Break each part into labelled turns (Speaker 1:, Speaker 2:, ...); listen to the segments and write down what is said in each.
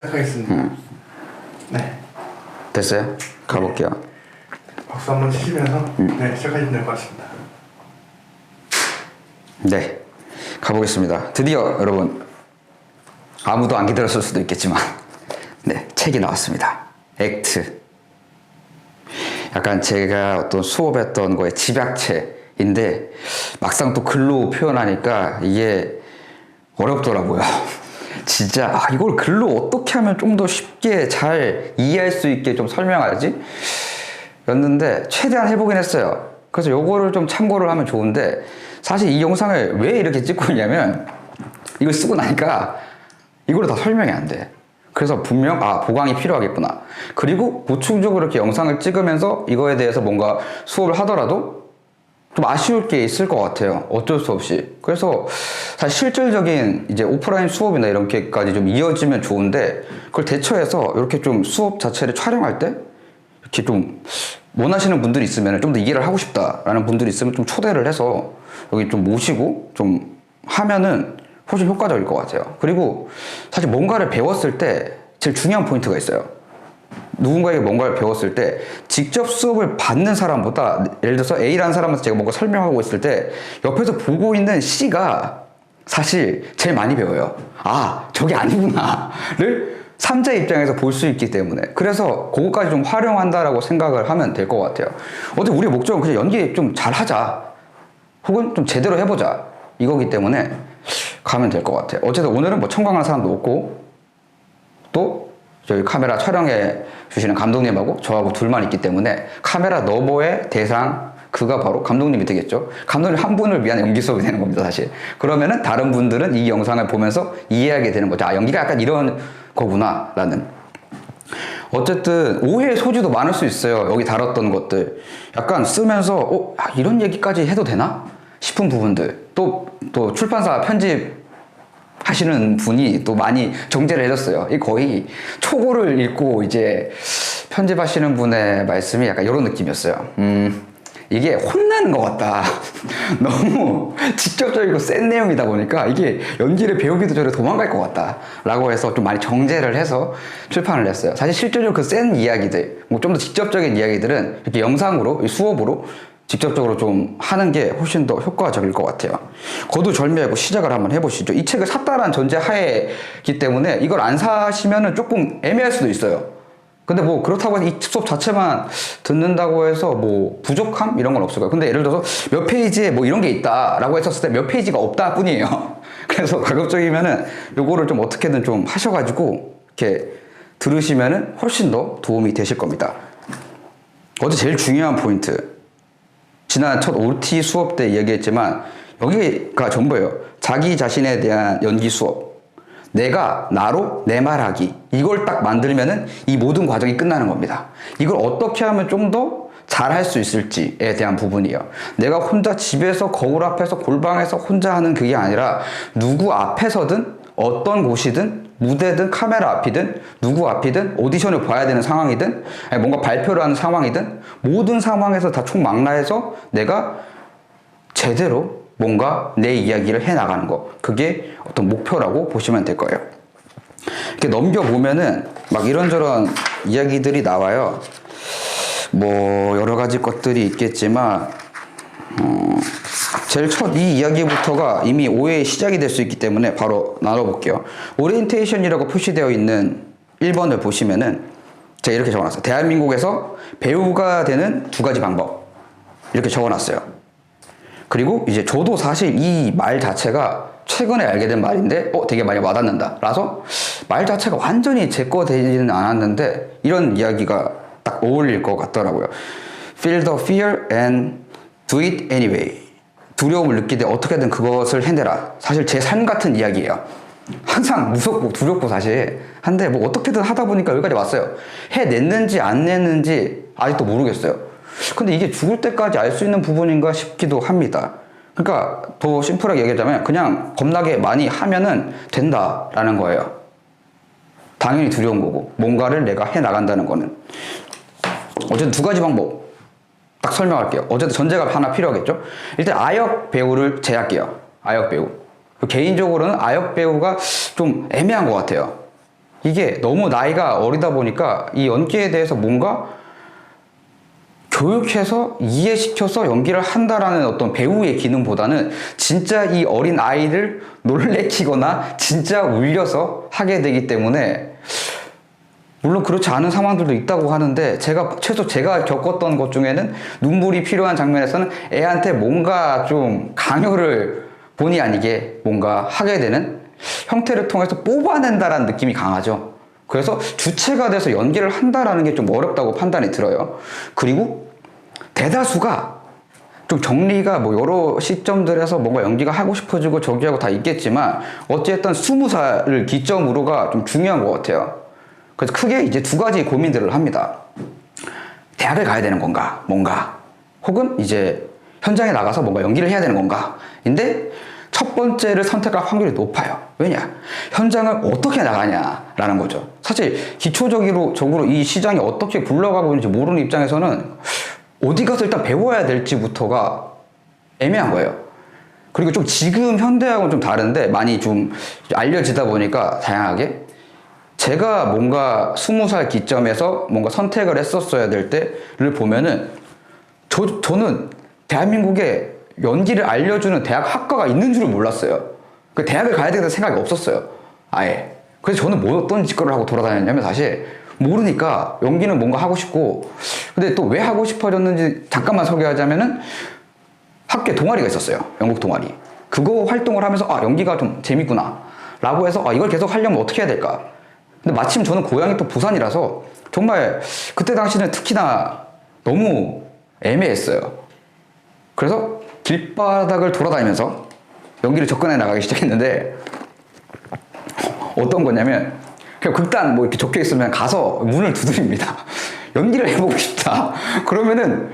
Speaker 1: 시작하겠습니다. 네.
Speaker 2: 됐어요? 가볼게요.
Speaker 1: 박수 한번 치시면서 네, 시작하시면 될 것 같습니다.
Speaker 2: 네, 가보겠습니다. 드디어 여러분, 아무도 안 기다렸을 수도 있겠지만 네, 책이 나왔습니다. 액트. 약간 제가 어떤 수업했던 거에 집약체인데 막상 또 글로 표현하니까 이게 어렵더라고요. 진짜 이걸 글로 어떻게 하면 좀 더 쉽게 잘 이해할 수 있게 좀 설명하지? 였는데 최대한 해보긴 했어요. 그래서 요거를 좀 참고를 하면 좋은데, 사실 이 영상을 왜 이렇게 찍고 있냐면 이걸 쓰고 나니까 이걸로 다 설명이 안 돼. 그래서 분명 보강이 필요하겠구나. 그리고 보충적으로 이렇게 영상을 찍으면서 이거에 대해서 뭔가 수업을 하더라도 좀 아쉬울 게 있을 것 같아요. 어쩔 수 없이. 그래서 사실 실질적인 이제 오프라인 수업이나 이런 게까지 좀 이어지면 좋은데, 그걸 대처해서 이렇게 좀 수업 자체를 촬영할 때 이렇게 좀 원하시는 분들이 있으면, 좀 더 이해를 하고 싶다라는 분들이 있으면 좀 초대를 해서 여기 좀 모시고 좀 하면은 훨씬 효과적일 것 같아요. 그리고 사실 뭔가를 배웠을 때 제일 중요한 포인트가 있어요. 누군가에게 뭔가를 배웠을 때 직접 수업을 받는 사람보다, 예를 들어서 A라는 사람한테 제가 뭔가 설명하고 있을 때 옆에서 보고 있는 C가 사실 제일 많이 배워요. 저게 아니구나를 3자 입장에서 볼 수 있기 때문에. 그래서 그거까지 좀 활용한다라고 생각을 하면 될 것 같아요. 어차피 우리의 목적은 그냥 연기 좀 잘하자, 혹은 좀 제대로 해보자, 이거기 때문에 가면 될 것 같아요. 어쨌든 오늘은 뭐 청강하는 사람도 없고, 또 저희 카메라 촬영해 주시는 감독님하고 저하고 둘만 있기 때문에 카메라 너머의 대상, 그가 바로 감독님이 되겠죠. 감독님 한 분을 위한 연기 수업이 되는 겁니다, 사실. 그러면은 다른 분들은 이 영상을 보면서 이해하게 되는 거죠. 연기가 약간 이런 거구나 라는. 어쨌든 오해의 소지도 많을 수 있어요. 여기 다뤘던 것들 약간 쓰면서 이런 얘기까지 해도 되나 싶은 부분들, 또 출판사 편집 하시는 분이 또 많이 정제를 해줬어요. 이 거의 초고를 읽고 이제 편집하시는 분의 말씀이 약간 이런 느낌이었어요. 이게 혼나는 것 같다. 너무 직접적이고 센 내용이다 보니까 이게 연기를 배우기도 전에 도망갈 것 같다 라고 해서 좀 많이 정제를 해서 출판을 했어요. 사실 실제로 그 센 이야기들, 뭐 좀 더 직접적인 이야기들은 이렇게 영상으로, 수업으로 직접적으로 좀 하는 게 훨씬 더 효과적일 것 같아요. 거두절미하고 시작을 한번 해보시죠. 이 책을 샀다라는 전제 하에기 때문에 이걸 안 사시면은 조금 애매할 수도 있어요. 근데 뭐 그렇다고 해서 이 수업 자체만 듣는다고 해서 뭐 부족함? 이런 건 없을 거예요. 근데 예를 들어서 몇 페이지에 뭐 이런 게 있다라고 했었을 때 몇 페이지가 없다 뿐이에요. 그래서 가급적이면은 요거를 좀 어떻게든 좀 하셔가지고 이렇게 들으시면은 훨씬 더 도움이 되실 겁니다. 어제 제일 중요한 포인트, 지난 첫 OT 수업 때 이야기했지만 여기가 전부예요. 자기 자신에 대한 연기 수업. 내가 나로 내 말하기. 이걸 딱 만들면은 이 모든 과정이 끝나는 겁니다. 이걸 어떻게 하면 좀 더 잘할 수 있을지에 대한 부분이에요. 내가 혼자 집에서 거울 앞에서 골방에서 혼자 하는 그게 아니라 누구 앞에서든, 어떤 곳이든, 무대든 카메라 앞이든 누구 앞이든, 오디션을 봐야 되는 상황이든, 아니 뭔가 발표를 하는 상황이든, 모든 상황에서 다 총망라해서 내가 제대로 뭔가 내 이야기를 해나가는 거, 그게 어떤 목표라고 보시면 될 거예요. 이렇게 넘겨보면은 막 이런저런 이야기들이 나와요. 뭐 여러 가지 것들이 있겠지만 제일 첫 이 이야기부터가 이미 오해의 시작이 될 수 있기 때문에 바로 나눠볼게요. 오리엔테이션이라고 표시되어 있는 1번을 보시면은 제가 이렇게 적어놨어요. 대한민국에서 배우가 되는 2가지 방법, 이렇게 적어놨어요. 그리고 이제 저도 사실 이 말 자체가 최근에 알게 된 말인데 되게 많이 와닿는다 라서 말 자체가 완전히 제 거 되지는 않았는데 이런 이야기가 딱 어울릴 것 같더라고요. Feel the fear and do it anyway. 두려움을 느끼되 어떻게든 그것을 해내라. 사실 제 삶 같은 이야기예요. 항상 무섭고 두렵고 사실 한데 뭐 어떻게든 하다 보니까 여기까지 왔어요. 해냈는지 안 냈는지 아직도 모르겠어요. 근데 이게 죽을 때까지 알 수 있는 부분인가 싶기도 합니다. 그러니까 더 심플하게 얘기하자면 그냥 겁나게 많이 하면은 된다라는 거예요. 당연히 두려운 거고, 뭔가를 내가 해나간다는 거는. 어쨌든 2가지 방법 딱 설명할게요. 어쨌든 전제가 하나 필요하겠죠. 일단 아역 배우를 제할게요. 아역 배우. 개인적으로는 아역 배우가 좀 애매한 것 같아요. 이게 너무 나이가 어리다 보니까 이 연기에 대해서 뭔가 교육해서 이해시켜서 연기를 한다라는 어떤 배우의 기능보다는 진짜 이 어린 아이를 놀래키거나 진짜 울려서 하게 되기 때문에, 물론 그렇지 않은 상황들도 있다고 하는데 최소 제가 겪었던 것 중에는 눈물이 필요한 장면에서는 애한테 뭔가 좀 강요를 본의 아니게 뭔가 하게 되는 형태를 통해서 뽑아낸다라는 느낌이 강하죠. 그래서 주체가 돼서 연기를 한다라는 게 좀 어렵다고 판단이 들어요. 그리고 대다수가 좀 정리가 뭐 여러 시점들에서 뭔가 연기가 하고 싶어지고 저기하고 다 있겠지만 어쨌든 20살을 기점으로가 좀 중요한 것 같아요. 그래서 크게 이제 두 가지 고민들을 합니다. 대학을 가야 되는 건가, 뭔가. 혹은 이제 현장에 나가서 뭔가 연기를 해야 되는 건가. 인데 첫 번째를 선택할 확률이 높아요. 왜냐? 현장을 어떻게 나가냐라는 거죠. 사실 기초적으로 이 시장이 어떻게 굴러가고 있는지 모르는 입장에서는 어디 가서 일단 배워야 될지부터가 애매한 거예요. 그리고 좀 지금 현대하고는 좀 다른데 많이 좀 알려지다 보니까 다양하게 제가 뭔가 20살 기점에서 뭔가 선택을 했었어야 될 때를 보면은 저는 대한민국에 연기를 알려주는 대학 학과가 있는 줄을 몰랐어요. 그 대학을 가야 되는 생각이 없었어요. 아예. 그래서 저는 뭐 어떤 짓거리를 하고 돌아다녔냐면 사실 모르니까 연기는 뭔가 하고 싶고, 근데 또 왜 하고 싶어졌는지 잠깐만 소개하자면은 학교에 동아리가 있었어요. 연극 동아리. 그거 활동을 하면서 연기가 좀 재밌구나 라고 해서 이걸 계속 하려면 어떻게 해야 될까. 근데 마침 저는 고향이 또 부산이라서 정말 그때 당시는 특히나 너무 애매했어요. 그래서 길바닥을 돌아다니면서 연기를 접근해 나가기 시작했는데 어떤 거냐면 그냥 극단 뭐 이렇게 적혀 있으면 가서 문을 두드립니다. 연기를 해보고 싶다. 그러면은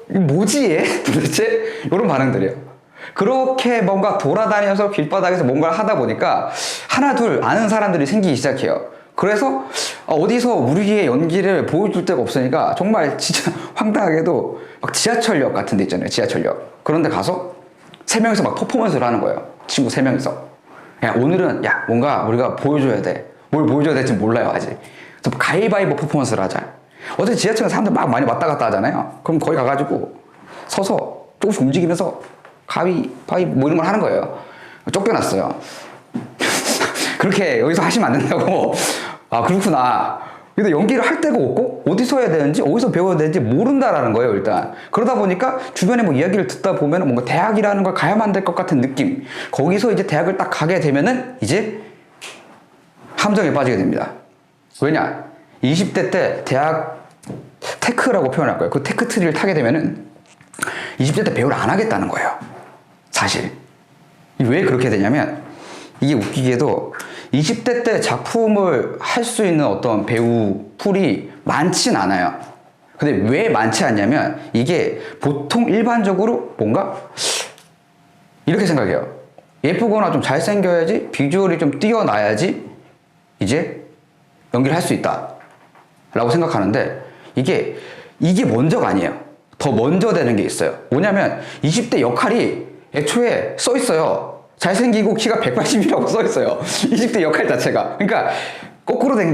Speaker 2: 뭐지 얘? 도대체? 이런 반응들이에요. 그렇게 뭔가 돌아다니면서 길바닥에서 뭔가를 하다 보니까 하나 둘 아는 사람들이 생기기 시작해요. 그래서 어디서 우리의 연기를 보여줄 데가 없으니까 정말 진짜 황당하게도 막 지하철역 같은 데 있잖아요. 지하철역. 그런 데 가서 세 명이서 막 퍼포먼스를 하는 거예요. 친구 세 명이서. 야, 오늘은 뭔가 우리가 보여줘야 돼. 뭘 보여줘야 될지 몰라요 아직. 그래서 가위바위보 퍼포먼스를 하자. 어제 지하철에 사람들 막 많이 왔다 갔다 하잖아요. 그럼 거기 가가지고 서서 조금씩 움직이면서 가위바위보 뭐 이런 걸 하는 거예요. 쫓겨났어요. 그렇게 여기서 하시면 안 된다고. 그렇구나. 근데 연기를 할 데가 없고 어디서 해야 되는지 어디서 배워야 되는지 모른다라는 거예요 일단. 그러다 보니까 주변에 뭐 이야기를 듣다 보면 뭔가 대학이라는 걸 가야만 될 것 같은 느낌. 거기서 이제 대학을 딱 가게 되면은 이제 함정에 빠지게 됩니다. 왜냐? 20대 때 대학 테크라고 표현할 거예요. 그 테크 트리를 타게 되면은 20대 때 배우를 안 하겠다는 거예요. 사실. 왜 그렇게 되냐면 이게 웃기게도 20대 때 작품을 할 수 있는 어떤 배우 풀이 많진 않아요. 근데 왜 많지 않냐면 이게 보통 일반적으로 뭔가 이렇게 생각해요. 예쁘거나 좀 잘생겨야지, 비주얼이 좀 뛰어나야지 이제 연기를 할 수 있다 라고 생각하는데 이게 먼저가 아니에요. 더 먼저 되는 게 있어요. 뭐냐면 20대 역할이 애초에 써 있어요. 잘생기고 키가 180이라고 써 있어요. 20대 역할 자체가. 그러니까 거꾸로 된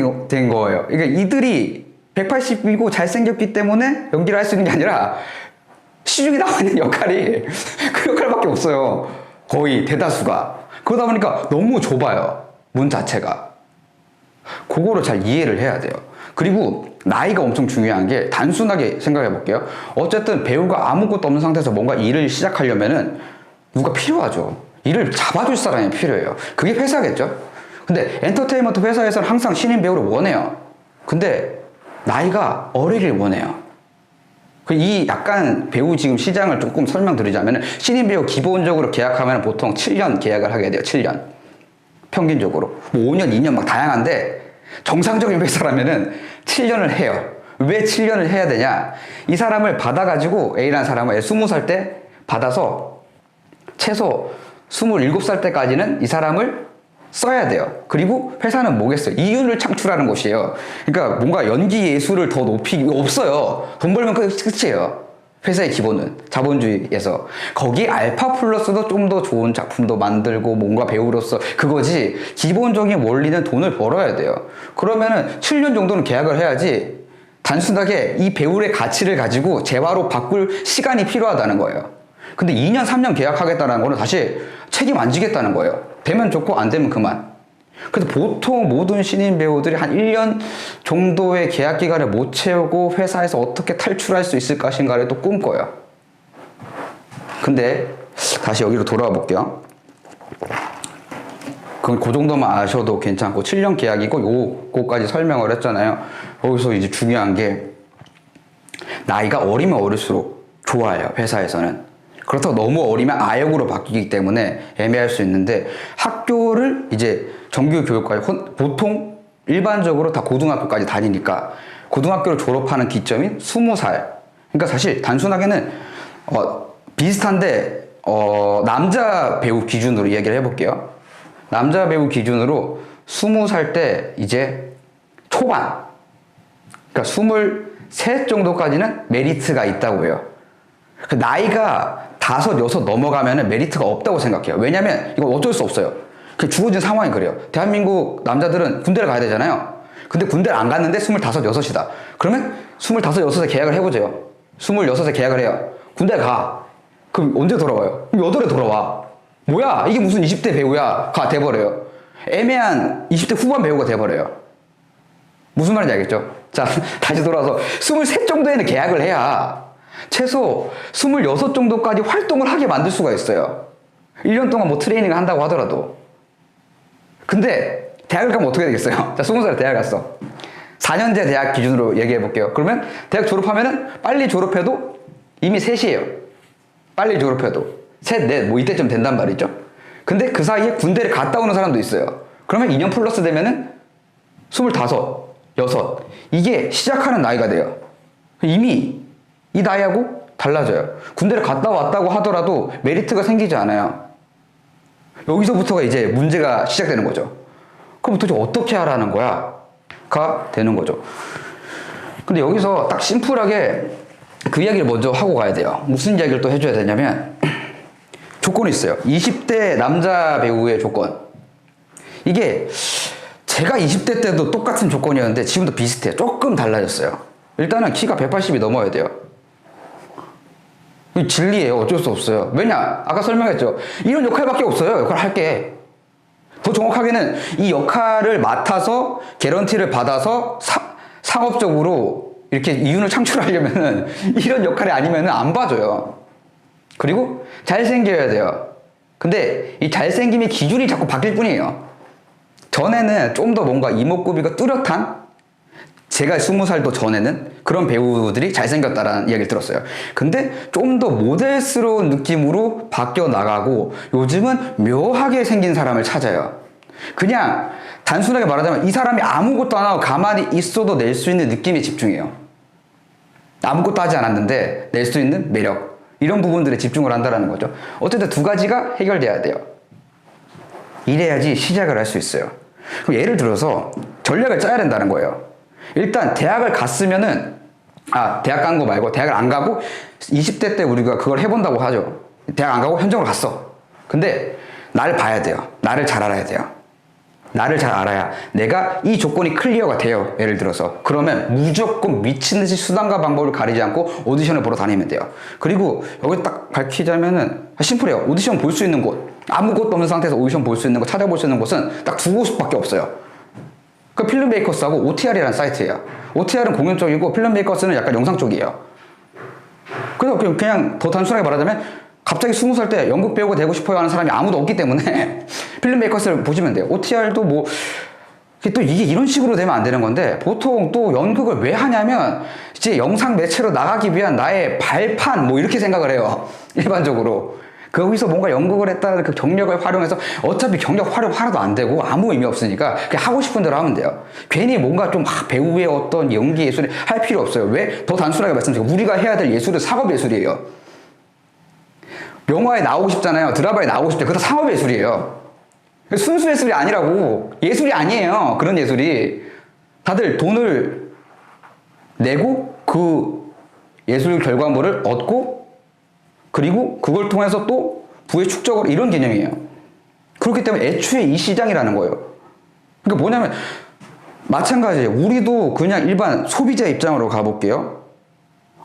Speaker 2: 거예요. 그러니까 이들이 180이고 잘생겼기 때문에 연기를 할 수 있는 게 아니라 시중에 나와 있는 역할이 그 역할밖에 없어요. 거의 대다수가. 그러다 보니까 너무 좁아요. 문 자체가. 그거를 잘 이해를 해야 돼요. 그리고 나이가 엄청 중요한 게 단순하게 생각해 볼게요. 어쨌든 배우가 아무것도 없는 상태에서 뭔가 일을 시작하려면은 누가 필요하죠. 일을 잡아줄 사람이 필요해요. 그게 회사겠죠. 근데 엔터테인먼트 회사에서는 항상 신인 배우를 원해요. 근데 나이가 어리길 원해요. 이 약간 배우 지금 시장을 조금 설명드리자면 신인 배우 기본적으로 계약하면 보통 7년 계약을 하게 돼요. 7년. 평균적으로. 뭐 5년, 2년 막 다양한데 정상적인 회사라면은 7년을 해요. 왜 7년을 해야 되냐? 이 사람을 받아가지고 A라는 사람을 20살 때 받아서 최소 27살 때까지는 이 사람을 써야 돼요. 그리고 회사는 뭐겠어요? 이윤을 창출하는 곳이에요. 그러니까 뭔가 연기 예술을 더 높이기 없어요. 돈 벌면 끝이에요. 회사의 기본은 자본주의에서 거기 알파 플러스도 좀 더 좋은 작품도 만들고 뭔가 배우로서 그거지 기본적인 원리는 돈을 벌어야 돼요. 그러면은 7년 정도는 계약을 해야지 단순하게 이 배우의 가치를 가지고 재화로 바꿀 시간이 필요하다는 거예요. 근데 2년 3년 계약하겠다는 거는 사실 책임 안 지겠다는 거예요. 되면 좋고 안 되면 그만. 그래서 보통 모든 신인 배우들이 한 1년 정도의 계약 기간을 못 채우고 회사에서 어떻게 탈출할 수 있을 것인가를 또 꿈꿔요. 근데 다시 여기로 돌아와 볼게요. 그 정도만 아셔도 괜찮고 7년 계약이고 요거까지 설명을 했잖아요. 여기서 이제 중요한 게 나이가 어리면 어릴수록 좋아요. 회사에서는. 그렇다고 너무 어리면 아역으로 바뀌기 때문에 애매할 수 있는데 학교를 이제 정규 교육까지 보통 일반적으로 다 고등학교까지 다니니까 고등학교를 졸업하는 기점인 20살. 그러니까 사실 단순하게는 비슷한데 남자 배우 기준으로 얘기를 해볼게요. 남자 배우 기준으로 20살 때 이제 초반, 그러니까 23 정도까지는 메리트가 있다고 해요. 그 나이가 5, 6 넘어가면 메리트가 없다고 생각해요. 왜냐면 이거 어쩔 수 없어요. 그 주어진 상황이 그래요. 대한민국 남자들은 군대를 가야 되잖아요. 근데 군대를 안 갔는데 25, 6이다. 그러면 25, 6에 계약을 해보세요. 26에 계약을 해요. 군대 가. 그럼 언제 돌아와요? 그럼 8에 돌아와. 뭐야? 이게 무슨 20대 배우야? 가 돼버려요. 애매한 20대 후반 배우가 돼버려요. 무슨 말인지 알겠죠? 자, 다시 돌아와서 23 정도에는 계약을 해야 최소 26 정도까지 활동을 하게 만들 수가 있어요. 1년 동안 뭐 트레이닝을 한다고 하더라도. 근데 대학을 가면 어떻게 되겠어요? 자, 20살에 대학 갔어. 4년제 대학 기준으로 얘기해 볼게요. 그러면 대학 졸업하면은 빨리 졸업해도 이미 3이에요. 빨리 졸업해도. 3, 4, 뭐 이때쯤 된단 말이죠. 근데 그 사이에 군대를 갔다 오는 사람도 있어요. 그러면 2년 플러스 되면은 25, 6. 이게 시작하는 나이가 돼요. 이미 이 나이하고 달라져요. 군대를 갔다 왔다고 하더라도 메리트가 생기지 않아요. 여기서부터가 이제 문제가 시작되는 거죠. 그럼 도대체 어떻게 하라는 거야? 가 되는 거죠. 근데 여기서 딱 심플하게 그 이야기를 먼저 하고 가야 돼요. 무슨 이야기를 또 해줘야 되냐면 조건이 있어요. 20대 남자 배우의 조건. 이게 제가 20대 때도 똑같은 조건이었는데 지금도 비슷해요. 조금 달라졌어요. 일단은 키가 180이 넘어야 돼요. 진리예요. 어쩔 수 없어요. 왜냐? 아까 설명했죠. 이런 역할밖에 없어요. 역할 할게. 더 정확하게는 이 역할을 맡아서 개런티를 받아서 상업적으로 이렇게 이윤을 창출하려면은 이런 역할이 아니면은 안 봐줘요. 그리고 잘생겨야 돼요. 근데 이 잘생김의 기준이 자꾸 바뀔 뿐이에요. 전에는 좀 더 뭔가 이목구비가 뚜렷한 제가 20살도 전에는 그런 배우들이 잘생겼다라는 이야기를 들었어요. 근데 좀 더 모델스러운 느낌으로 바뀌어 나가고 요즘은 묘하게 생긴 사람을 찾아요. 그냥 단순하게 말하자면 이 사람이 아무것도 안 하고 가만히 있어도 낼 수 있는 느낌에 집중해요. 아무것도 하지 않았는데 낼 수 있는 매력, 이런 부분들에 집중을 한다는 거죠. 어쨌든 두 가지가 해결돼야 돼요. 이래야지 시작을 할 수 있어요. 그럼 예를 들어서 전략을 짜야 된다는 거예요. 일단 대학을 갔으면은 대학 간 거 말고 대학을 안 가고 20대 때 우리가 그걸 해본다고 하죠. 대학 안 가고 현장으로 갔어. 근데 나를 봐야 돼요. 나를 잘 알아야 돼요. 나를 잘 알아야 내가 이 조건이 클리어가 돼요. 예를 들어서. 그러면 무조건 미친 듯이 수단과 방법을 가리지 않고 오디션을 보러 다니면 돼요. 그리고 여기 딱 밝히자면은 심플해요. 오디션 볼 수 있는 곳, 아무것도 없는 상태에서 오디션 볼 수 있는 곳, 찾아볼 수 있는 곳은 딱 두 곳밖에 없어요. 그 필름메이커스하고 OTR이라는 사이트예요. OTR은 공연 쪽이고 필름메이커스는 약간 영상 쪽이에요. 그래서 그냥 더 단순하게 말하자면 갑자기 20살 때 연극 배우가 되고 싶어요 하는 사람이 아무도 없기 때문에 필름메이커스를 보시면 돼요. OTR도 뭐 또 이게 이런 식으로 되면 안 되는 건데 보통 또 연극을 왜 하냐면 이제 영상 매체로 나가기 위한 나의 발판 뭐 이렇게 생각을 해요. 일반적으로. 거기서 뭔가 연극을 했다는 그 경력을 활용해서 어차피 경력 활용 하나도 안 되고 아무 의미 없으니까 그냥 하고 싶은 대로 하면 돼요. 괜히 뭔가 좀 배우의 어떤 연기 예술을 할 필요 없어요. 왜? 더 단순하게 말씀드리고 우리가 해야 될 예술은 상업 예술이에요. 영화에 나오고 싶잖아요. 드라마에 나오고 싶죠. 그것도 상업 예술이에요. 순수 예술이 아니라고. 예술이 아니에요. 그런 예술이. 다들 돈을 내고 그 예술 결과물을 얻고 그리고 그걸 통해서 또 부의 축적을 이런 개념이에요. 그렇기 때문에 애초에 이 시장이라는 거예요. 그러니까 뭐냐면 마찬가지예요. 우리도 그냥 일반 소비자 입장으로 가볼게요.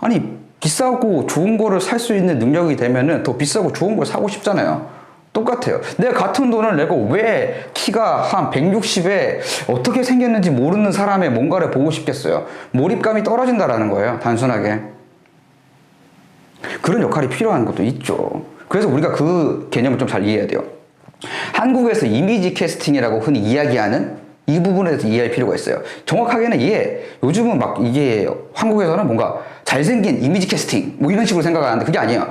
Speaker 2: 아니 비싸고 좋은 거를 살 수 있는 능력이 되면은 더 비싸고 좋은 걸 사고 싶잖아요. 똑같아요. 내가 같은 돈을 내고 왜 키가 한 160에 어떻게 생겼는지 모르는 사람의 뭔가를 보고 싶겠어요. 몰입감이 떨어진다라는 거예요. 단순하게. 그런 역할이 필요한 것도 있죠. 그래서 우리가 그 개념을 좀 잘 이해해야 돼요. 한국에서 이미지 캐스팅이라고 흔히 이야기하는 이 부분에 대해서 이해할 필요가 있어요. 정확하게는 요즘은 막 이게 한국에서는 뭔가 잘생긴 이미지 캐스팅 뭐 이런 식으로 생각하는데 그게 아니에요.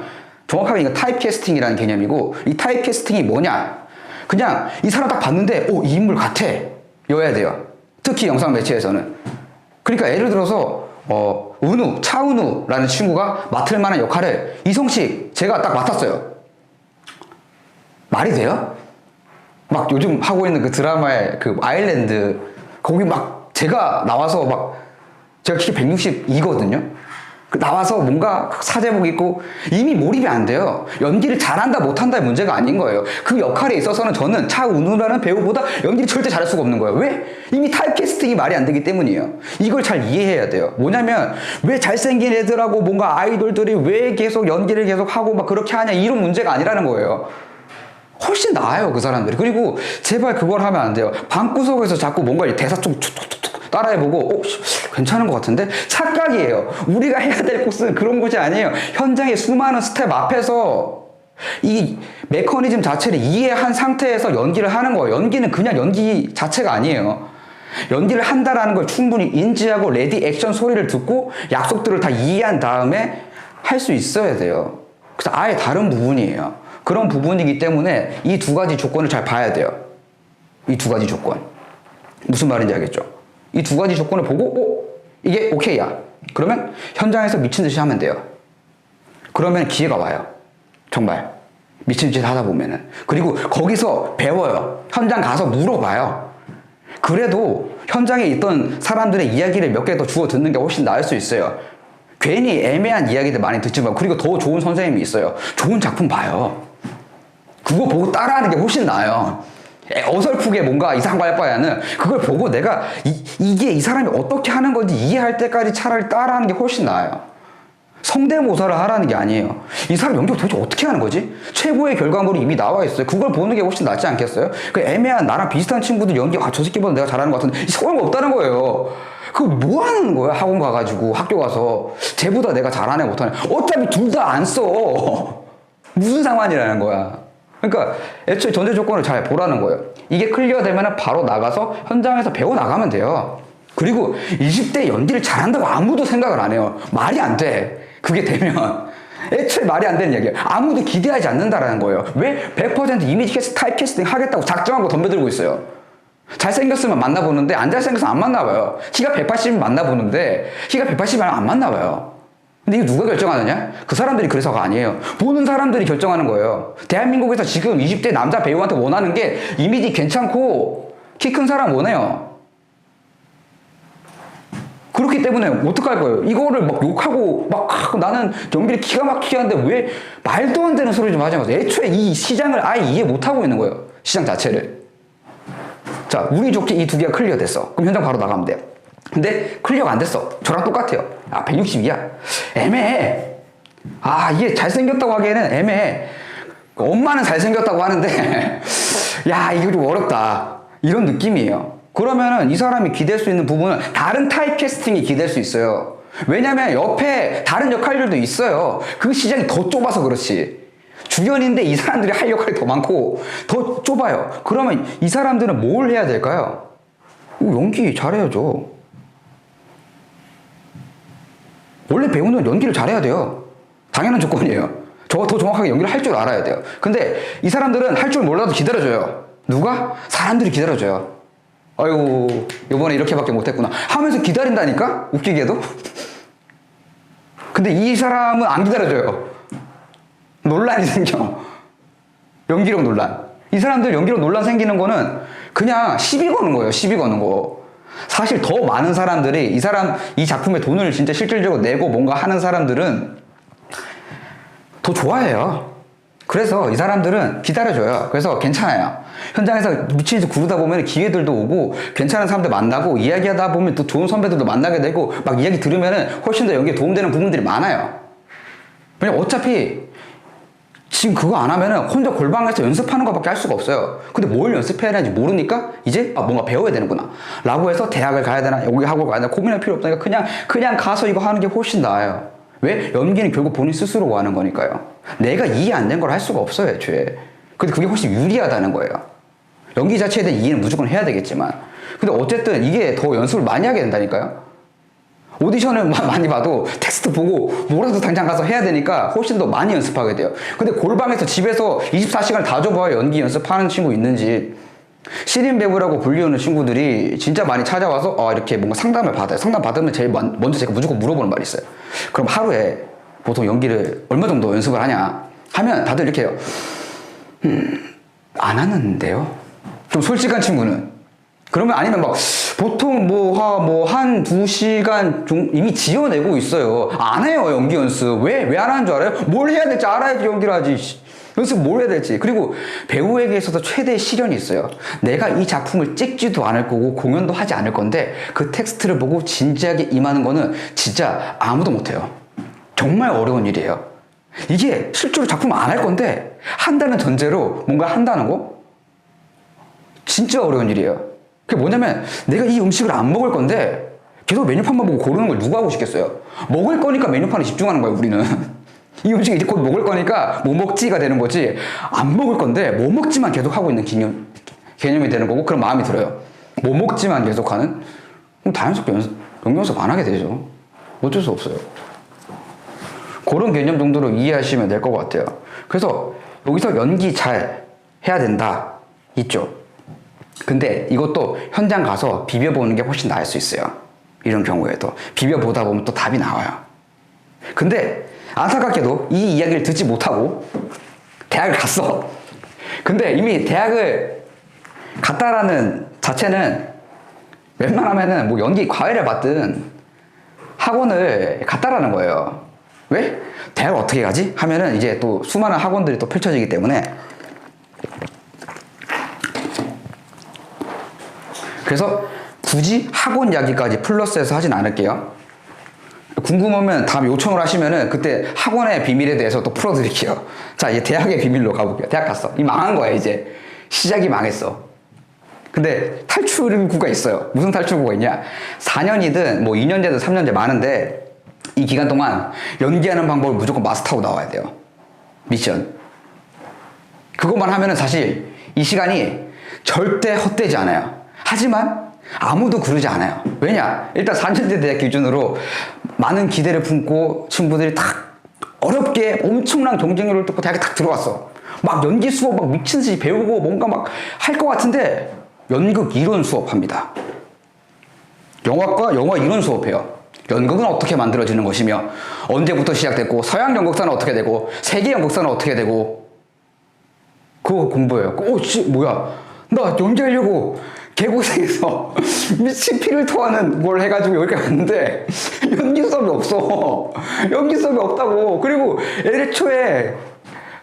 Speaker 2: 정확하게 이거 타입 캐스팅이라는 개념이고 이 타입 캐스팅이 뭐냐? 그냥 이 사람 딱 봤는데 이 인물 같아 여야 돼요. 특히 영상 매체에서는. 그러니까 예를 들어서 차은우라는 친구가 맡을 만한 역할을 이성식 제가 딱 맡았어요. 말이 돼요? 막 요즘 하고 있는 그 드라마의 그 아일랜드 거기 막 제가 나와서 막 제가 키 162거든요. 나와서 뭔가 사제복 입고 이미 몰입이 안 돼요. 연기를 잘한다 못한다의 문제가 아닌 거예요. 그 역할에 있어서는 저는 차은우라는 배우보다 연기를 절대 잘할 수가 없는 거예요. 왜? 이미 타입캐스팅이 말이 안 되기 때문이에요. 이걸 잘 이해해야 돼요. 뭐냐면 왜 잘생긴 애들하고 뭔가 아이돌들이 왜 계속 연기를 계속 하고 막 그렇게 하냐 이런 문제가 아니라는 거예요. 훨씬 나아요 그 사람들이. 그리고 제발 그걸 하면 안 돼요. 방구석에서 자꾸 뭔가 대사 좀 따라해보고 괜찮은 것 같은데? 착각이에요. 우리가 해야 될 곳은 그런 곳이 아니에요. 현장의 수많은 스텝 앞에서 이 메커니즘 자체를 이해한 상태에서 연기를 하는 거예요. 연기는 그냥 연기 자체가 아니에요. 연기를 한다라는 걸 충분히 인지하고 레디 액션 소리를 듣고 약속들을 다 이해한 다음에 할 수 있어야 돼요. 그래서 아예 다른 부분이에요. 그런 부분이기 때문에 이 두 가지 조건을 잘 봐야 돼요. 이 두 가지 조건. 무슨 말인지 알겠죠? 이 두 가지 조건을 보고 이게 오케이야. 그러면 현장에서 미친 듯이 하면 돼요. 그러면 기회가 와요. 정말 미친 듯이 하다 보면은. 그리고 거기서 배워요. 현장 가서 물어봐요. 그래도 현장에 있던 사람들의 이야기를 몇 개 더 주워 듣는 게 훨씬 나을 수 있어요. 괜히 애매한 이야기들 많이 듣지 말고. 그리고 더 좋은 선생님이 있어요. 좋은 작품 봐요. 그거 보고 따라하는 게 훨씬 나아요. 어설프게 뭔가 이상한 거 할 바에는 그걸 보고 내가 이게 이 사람이 어떻게 하는 건지 이해할 때까지 차라리 따라하는 게 훨씬 나아요. 성대모사를 하라는 게 아니에요. 이 사람 연기 도대체 어떻게 하는 거지? 최고의 결과물이 이미 나와 있어요. 그걸 보는 게 훨씬 낫지 않겠어요? 그 애매한 나랑 비슷한 친구들 연기 저 새끼보다 내가 잘하는 것 같은데 소용이 없다는 거예요. 그거 뭐 하는 거야? 학원 가가지고 학교 가서 쟤보다 내가 잘하네 못하네. 어차피 둘 다 안 써. 무슨 상관이라는 거야. 그러니까 애초에 전제 조건을 잘 보라는 거예요. 이게 클리어되면 바로 나가서 현장에서 배워 나가면 돼요. 그리고 20대 연기를 잘한다고 아무도 생각을 안 해요. 말이 안 돼. 그게 되면 애초에 말이 안 되는 얘기예요. 아무도 기대하지 않는다라는 거예요. 왜 100% 이미지 캐스팅, 타입 캐스팅 하겠다고 작정하고 덤벼들고 있어요. 잘생겼으면 만나보는데 안 잘생겨서 안 만나봐요. 키가 180이면 만나보는데 키가 180이면 안 만나봐요. 근데 이거 누가 결정하느냐? 그 사람들이 그래서가 아니에요. 보는 사람들이 결정하는 거예요. 대한민국에서 지금 20대 남자 배우한테 원하는 게 이미지 괜찮고 키 큰 사람 원해요. 그렇기 때문에 어떡할 거예요? 이거를 막 욕하고 막 나는 연기를 기가 막히게 하는데 왜 말도 안 되는 소리 좀 하지 마세요. 애초에 이 시장을 아예 이해 못하고 있는 거예요. 시장 자체를. 자, 운이 좋게 이 두 개가 클리어 됐어. 그럼 현장 바로 나가면 돼요. 근데 클리어가 안 됐어. 저랑 똑같아요. 162야. 애매해. 이게 잘생겼다고 하기에는 애매해. 엄마는 잘생겼다고 하는데 야, 이거 좀 어렵다. 이런 느낌이에요. 그러면은 이 사람이 기댈 수 있는 부분은 다른 타입 캐스팅이 기댈 수 있어요. 왜냐면 옆에 다른 역할들도 있어요. 그 시장이 더 좁아서 그렇지. 주연인데 이 사람들이 할 역할이 더 많고 더 좁아요. 그러면 이 사람들은 뭘 해야 될까요? 연기 잘해야죠. 원래 배우는 연기를 잘해야 돼요. 당연한 조건이에요. 더 정확하게 연기를 할 줄 알아야 돼요. 근데 이 사람들은 할 줄 몰라도 기다려줘요. 누가? 사람들이 기다려줘요. 아이고 이번에 이렇게밖에 못했구나 하면서 기다린다니까? 웃기게도. 근데 이 사람은 안 기다려줘요. 논란이 생겨. 연기력 논란. 이 사람들 연기력 논란 생기는 거는 그냥 시비 거는 거예요. 시비 거는 거. 사실 더 많은 사람들이 이 작품에 돈을 진짜 실질적으로 내고 뭔가 하는 사람들은 더 좋아해요. 그래서 이 사람들은 기다려줘요. 그래서 괜찮아요. 현장에서 미친 듯이 구르다 보면 기회들도 오고 괜찮은 사람들 만나고 이야기하다 보면 또 좋은 선배들도 만나게 되고 막 이야기 들으면 훨씬 더 연기에 도움되는 부분들이 많아요. 왜냐면 어차피 지금 그거 안 하면은 혼자 골방에서 연습하는 것밖에 할 수가 없어요. 근데 뭘 연습해야 되는지 모르니까 이제 뭔가 배워야 되는구나 라고 해서 대학을 가야 되나 여기 학원 가야 되나 고민할 필요 없다니까 그냥 가서 이거 하는 게 훨씬 나아요. 왜? 연기는 결국 본인 스스로 하는 거니까요. 내가 이해 안 된 걸 할 수가 없어요, 애초에. 근데 그게 훨씬 유리하다는 거예요. 연기 자체에 대한 이해는 무조건 해야 되겠지만. 근데 어쨌든 이게 더 연습을 많이 하게 된다니까요. 오디션을 많이 봐도 텍스트 보고 뭐라도 당장 가서 해야 되니까 훨씬 더 많이 연습하게 돼요. 근데 골방에서 집에서 24시간을 다 줘봐야 연기 연습하는 친구 있는지. 신인 배우라고 불리우는 친구들이 진짜 많이 찾아와서 이렇게 뭔가 상담을 받아요. 상담 받으면 제일 먼저 제가 무조건 물어보는 말이 있어요. 그럼 하루에 보통 연기를 얼마 정도 연습을 하냐 하면 다들 이렇게 해요. 안 하는데요? 좀 솔직한 친구는. 그러면 아니면 막 보통 한 2시간 이미 지어내고 있어요. 안 해요, 연기 연습. 왜 안 하는 줄 알아요? 뭘 해야 될지 알아야지 연기를 하지. 연습 뭘 해야 될지. 그리고 배우에게 있어서 최대의 시련이 있어요. 내가 이 작품을 찍지도 않을 거고 공연도 하지 않을 건데 그 텍스트를 보고 진지하게 임하는 거는 진짜 아무도 못해요. 정말 어려운 일이에요. 이게 실제로 작품 안 할 건데 한다는 전제로 뭔가 한다는 거 진짜 어려운 일이에요. 그게 뭐냐면 내가 이 음식을 안 먹을 건데 계속 메뉴판만 보고 고르는 걸 누가 하고 싶겠어요? 먹을 거니까 메뉴판에 집중하는 거예요, 우리는. 이 음식 이제 곧 먹을 거니까 뭐 먹지가 되는 거지, 안 먹을 건데 뭐 먹지만 계속 하고 있는 개념이 되는 거고, 그런 마음이 들어요. 뭐 먹지만 계속 하는? 그럼 자연스럽게 연기 연습 안 하게 되죠. 어쩔 수 없어요. 그런 개념 정도로 이해하시면 될 것 같아요. 그래서 여기서 연기 잘 해야 된다 있죠. 근데 이것도 현장 가서 비벼보는 게 훨씬 나을 수 있어요. 이런 경우에도 비벼보다 보면 또 답이 나와요. 근데 안타깝게도 이 이야기를 듣지 못하고 대학을 갔어. 근데 이미 대학을 갔다라는 자체는 웬만하면은 뭐 연기 과외를 받든 학원을 갔다라는 거예요. 왜? 대학을 어떻게 가지? 하면은 이제 또 수많은 학원들이 또 펼쳐지기 때문에. 그래서 굳이 학원 이야기까지 플러스해서 하진 않을게요. 궁금하면 다음 요청을 하시면은 그때 학원의 비밀에 대해서 또 풀어드릴게요. 자, 이제 대학의 비밀로 가볼게요. 대학 갔어. 이 망한 거야, 이제. 시작이 망했어. 근데 탈출구가 있어요. 무슨 탈출구가 있냐? 4년이든 뭐 2년제든 3년제 많은데 이 기간 동안 연기하는 방법을 무조건 마스터하고 나와야 돼요. 미션. 그것만 하면은 사실 이 시간이 절대 헛되지 않아요. 하지만 아무도 그러지 않아요. 왜냐? 일단 4년제 대학 기준으로 많은 기대를 품고 친구들이 딱 어렵게 엄청난 경쟁률을 뚫고 대학에 딱 들어왔어. 막 연기 수업 막 미친 듯이 배우고 뭔가 막 할 것 같은데 연극 이론 수업합니다. 영화과 영화 이론 수업해요. 연극은 어떻게 만들어지는 것이며 언제부터 시작됐고 서양 연극사는 어떻게 되고 세계 연극사는 어떻게 되고 그거 공부해요. 뭐야? 나 연기하려고 개고생해서 미친 피를 토하는 걸 해가지고 여기 왔는데 연기 수업이 없어. 연기 수업이 없다고. 그리고 애초에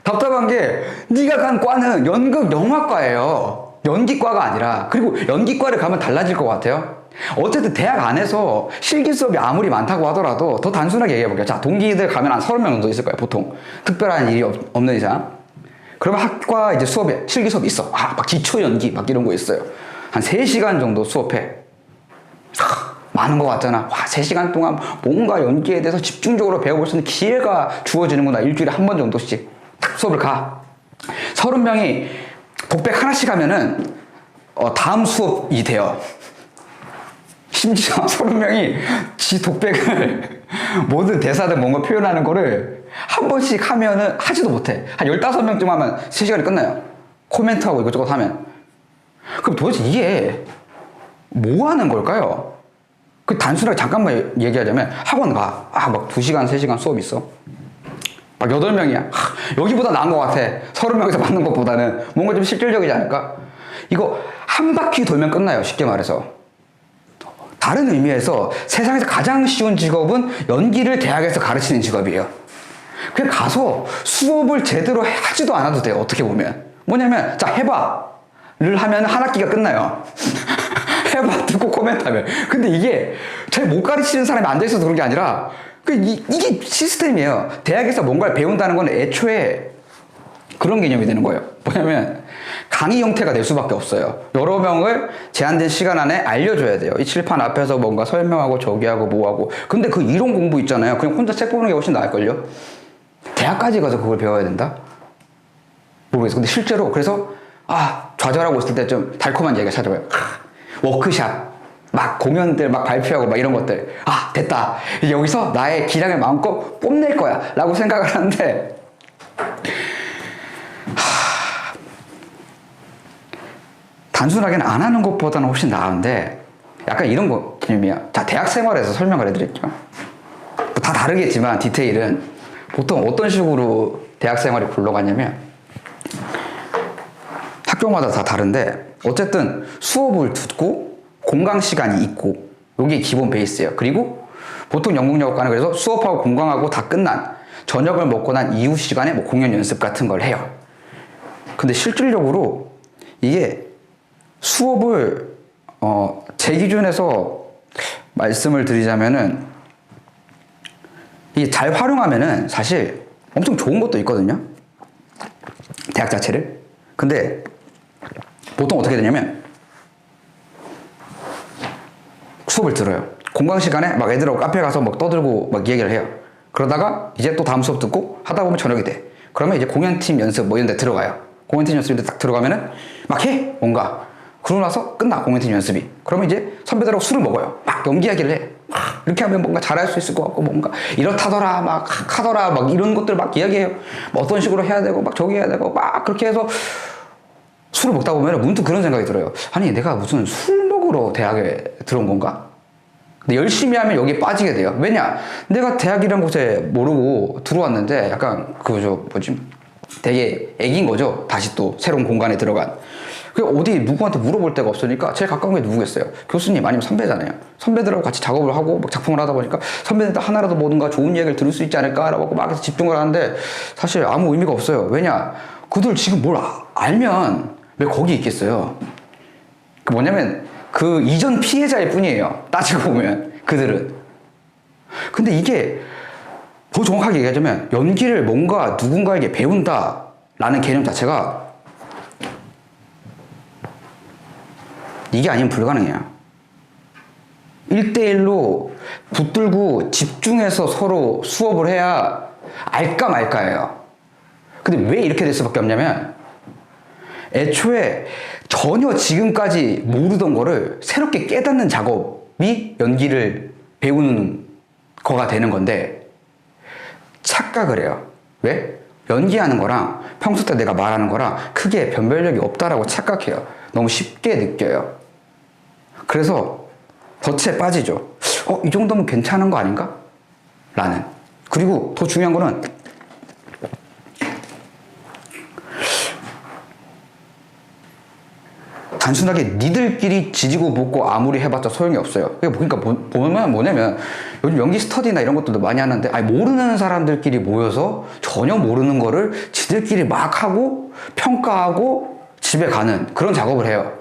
Speaker 2: 답답한 게 네가 간 과는 연극 영화과예요. 연기과가 아니라. 그리고 연기과를 가면 달라질 것 같아요. 어쨌든 대학 안에서 실기 수업이 아무리 많다고 하더라도 더 단순하게 얘기해볼게요. 자, 동기들 가면 한 30명 정도 있을 거예요, 보통. 특별한 일이 없는 이상. 그러면 학과 이제 수업에 실기 수업이 있어. 막 기초 연기 막 이런 거 있어요. 한 3시간 정도 수업해. 많은 것 같잖아. 3시간 동안 뭔가 연기에 대해서 집중적으로 배워볼 수 있는 기회가 주어지는구나. 일주일에 한 번 정도씩 딱 수업을 가. 30명이 독백 하나씩 하면은 다음 수업이 돼요. 심지어 30명이 지 독백을 모든 대사든 뭔가 표현하는 거를 한 번씩 하면은 하지도 못해. 한 15명쯤 하면 3시간이 끝나요. 코멘트하고 이것저것 하면. 그럼 도대체 이게 뭐 하는 걸까요? 그 단순하게 잠깐만 얘기하자면 학원 가. 막 2시간, 3시간 수업 있어. 막 8명이야. 여기보다 나은 것 같아. 30명에서 받는 것보다는 뭔가 좀 실질적이지 않을까? 이거 한 바퀴 돌면 끝나요. 쉽게 말해서. 다른 의미에서 세상에서 가장 쉬운 직업은 연기를 대학에서 가르치는 직업이에요. 그냥 가서 수업을 제대로 하지도 않아도 돼요. 어떻게 보면. 뭐냐면, 자, 해봐를 하면 한 학기가 끝나요. 해봐 듣고 코멘트하면. 근데 이게 잘 못 가르치는 사람이 앉아있어서 그런 게 아니라, 이게 시스템이에요. 대학에서 뭔가를 배운다는 건 애초에 그런 개념이 되는 거예요. 뭐냐면, 강의 형태가 될 수밖에 없어요. 여러 명을 제한된 시간 안에 알려줘야 돼요. 이 칠판 앞에서 뭔가 설명하고 저기 하고 뭐 하고. 근데 그 이론 공부 있잖아요. 그냥 혼자 책 보는 게 훨씬 나을걸요? 대학까지 가서 그걸 배워야 된다? 모르겠어. 근데 실제로 그래서 좌절하고 있을 때 좀 달콤한 얘기가 찾아와요. 워크샵, 막 공연들 막 발표하고 막 이런 것들. 됐다. 여기서 나의 기량을 마음껏 뽐낼 거야 라고 생각을 하는데 단순하게는 안 하는 것보다는 훨씬 나은데 약간 이런 거 개념이야. 자, 대학 생활에서 설명을 해드릴게요. 다 다르겠지만 디테일은 보통 어떤 식으로 대학 생활이 굴러가냐면 학교마다 다 다른데 어쨌든 수업을 듣고 공강 시간이 있고 이게 기본 베이스예요. 그리고 보통 영국여학과는 그래서 수업하고 공강하고 다 끝난 저녁을 먹고 난 이후 시간에 뭐 공연 연습 같은 걸 해요. 근데 실질적으로 이게 수업을 제 기준에서 말씀을 드리자면은 이게 잘 활용하면은 사실 엄청 좋은 것도 있거든요. 대학 자체를. 근데 보통 어떻게 되냐면 수업을 들어요. 공강 시간에 막 애들하고 카페 가서 막 떠들고 막 얘기를 해요. 그러다가 이제 또 다음 수업 듣고 하다 보면 저녁이 돼. 그러면 이제 공연팀 연습 뭐 이런 데 들어가요. 공연팀 연습인데 딱 들어가면은 막 해! 뭔가. 그러고 나서 끝나 공연팀 연습이. 그러면 이제 선배들하고 술을 먹어요. 막 연기 이야기를 해. 이렇게 하면 뭔가 잘할 수 있을 것 같고 뭔가 이렇다더라 막 하더라 막 이런 것들 막 이야기해요. 뭐 어떤 식으로 해야 되고 막 저기 해야 되고 막 그렇게 해서 술을 먹다 보면 문득 그런 생각이 들어요. 아니 내가 무슨 술 먹으러 대학에 들어온 건가? 근데 열심히 하면 여기에 빠지게 돼요. 왜냐? 내가 대학이란 곳에 모르고 들어왔는데 약간 되게 애기인 거죠. 다시 또 새로운 공간에 들어간. 어디 누구한테 물어볼 데가 없으니까 제일 가까운 게 누구겠어요? 교수님 아니면 선배잖아요. 선배들하고 같이 작업을 하고 막 작품을 하다 보니까 선배들 하나라도 뭐든가 좋은 얘기를 들을 수 있지 않을까라고 막 해서 집중을 하는데 사실 아무 의미가 없어요. 왜냐? 그들 지금 뭘 알면 왜 거기 있겠어요? 뭐냐면 그 이전 피해자일 뿐이에요. 따지고 보면 그들은. 근데 이게 더 정확하게 얘기하자면 연기를 뭔가 누군가에게 배운다라는 개념 자체가 이게 아니면 불가능해요. 1대1로 붙들고 집중해서 서로 수업을 해야 알까 말까예요. 근데 왜 이렇게 될 수밖에 없냐면 애초에 전혀 지금까지 모르던 거를 새롭게 깨닫는 작업이 연기를 배우는 거가 되는 건데 착각을 해요. 왜? 연기하는 거랑 평소 때 내가 말하는 거랑 크게 변별력이 없다라고 착각해요. 너무 쉽게 느껴요. 그래서 덫에 빠지죠. 이 정도면 괜찮은 거 아닌가? 라는. 그리고 더 중요한 거는 단순하게 니들끼리 지지고 볶고 아무리 해봤자 소용이 없어요. 그러니까 보면 뭐냐면 요즘 연기 스터디나 이런 것들도 많이 하는데 모르는 사람들끼리 모여서 전혀 모르는 거를 지들끼리 막 하고 평가하고 집에 가는 그런 작업을 해요.